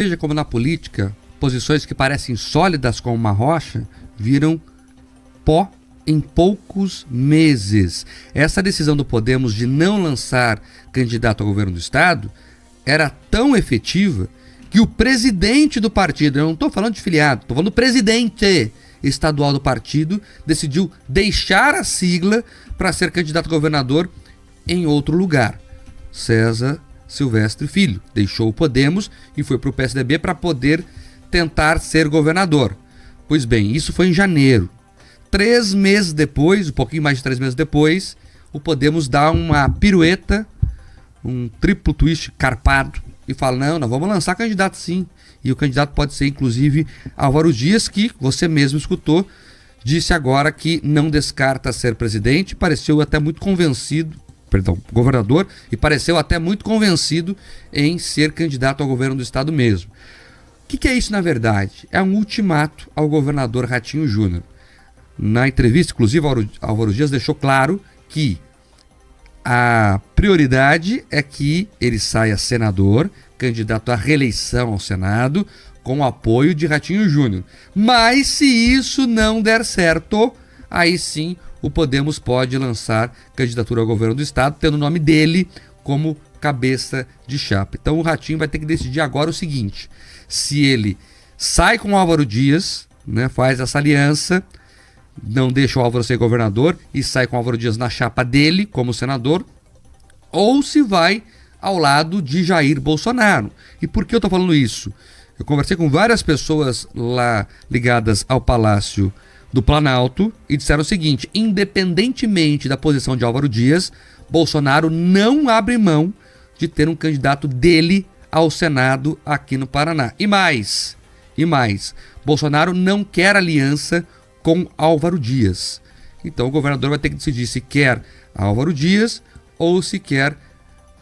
Veja como na política, posições que parecem sólidas como uma rocha viram pó em poucos meses. Essa decisão do Podemos de não lançar candidato ao governo do estado era tão efetiva que o presidente do partido, eu não estou falando de filiado, estou falando do presidente estadual do partido, decidiu deixar a sigla para ser candidato a governador em outro lugar. César Silvestre Filho deixou o Podemos e foi para o PSDB para poder tentar ser governador. Pois bem, isso foi em janeiro. 3 meses depois, um pouquinho mais de 3 meses depois, o Podemos dá uma pirueta, um triplo twist carpado e fala, não, nós vamos lançar candidato sim. E o candidato pode ser inclusive Álvaro Dias, que você mesmo escutou, disse agora que não descarta ser presidente, pareceu até muito convencido, governador, e pareceu até muito convencido em ser candidato ao governo do estado mesmo. O que é isso na verdade? É um ultimato ao governador Ratinho Júnior. Na entrevista, inclusive, Álvaro Dias deixou claro que a prioridade é que ele saia senador, candidato à reeleição ao Senado, com o apoio de Ratinho Júnior. Mas se isso não der certo, aí sim o Podemos pode lançar candidatura ao governo do estado, tendo o nome dele como cabeça de chapa. Então o Ratinho vai ter que decidir agora o seguinte: se ele sai com o Álvaro Dias, né, faz essa aliança, não deixa o Álvaro ser governador e sai com o Álvaro Dias na chapa dele como senador, ou se vai ao lado de Jair Bolsonaro. E por que eu estou falando isso? Eu conversei com várias pessoas lá ligadas ao Palácio do Planalto e disseram o seguinte: independentemente da posição de Álvaro Dias, Bolsonaro não abre mão de ter um candidato dele ao Senado aqui no Paraná. E mais, Bolsonaro não quer aliança com Álvaro Dias. Então o governador vai ter que decidir se quer Álvaro Dias ou se quer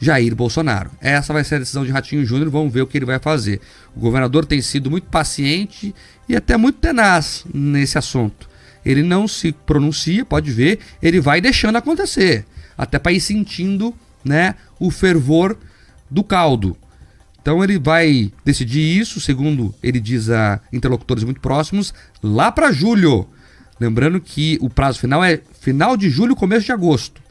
Jair Bolsonaro. Essa vai ser a decisão de Ratinho Júnior, vamos ver o que ele vai fazer. O governador tem sido muito paciente e até muito tenaz nesse assunto. Ele não se pronuncia, pode ver, ele vai deixando acontecer, até para ir sentindo, né, o fervor do caldo. Então ele vai decidir isso, segundo ele diz a interlocutores muito próximos, lá para julho. Lembrando que o prazo final é final de julho, começo de agosto.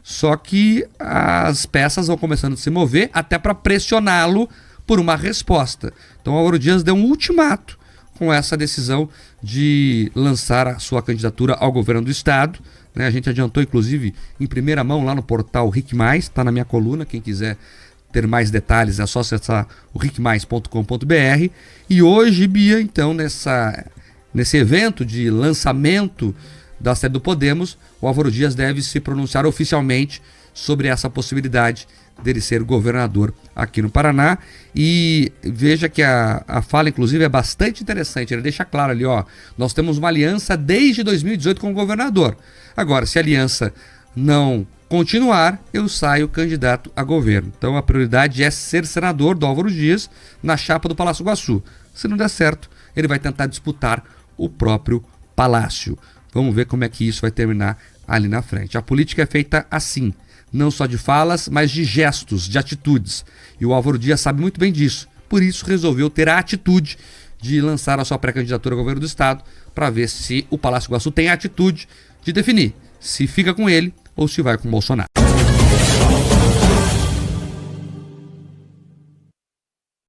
Só que as peças vão começando a se mover até para pressioná-lo por uma resposta. Então o Álvaro Dias deu um ultimato com essa decisão de lançar a sua candidatura ao governo do estado. Né? A gente adiantou, inclusive, em primeira mão lá no portal RIC+, está na minha coluna, quem quiser ter mais detalhes é só acessar o ricmais.com.br. E hoje, Bia, então, nesse evento de lançamento da sede do Podemos, o Álvaro Dias deve se pronunciar oficialmente sobre essa possibilidade dele ser governador aqui no Paraná. E veja que a fala, inclusive, é bastante interessante. Ele deixa claro ali, ó, nós temos uma aliança desde 2018 com o governador. Agora, se a aliança não continuar, eu saio candidato a governo. Então a prioridade é ser senador do Álvaro Dias na chapa do Palácio Iguaçu. Se não der certo, ele vai tentar disputar o próprio palácio. Vamos ver como é que isso vai terminar ali na frente. A política é feita assim, não só de falas, mas de gestos, de atitudes. E o Álvaro Dias sabe muito bem disso. Por isso resolveu ter a atitude de lançar a sua pré-candidatura ao governo do estado, para ver se o Palácio Iguaçu tem a atitude de definir se fica com ele ou se vai com o Bolsonaro.